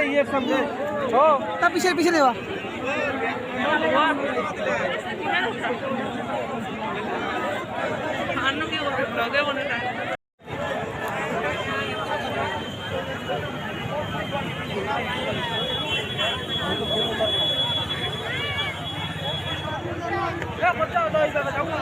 ये समझे हो तब पीछे पीछे देवा खानों की ब्लॉगे बने क्या बच्चा होता है इधर जाऊंगा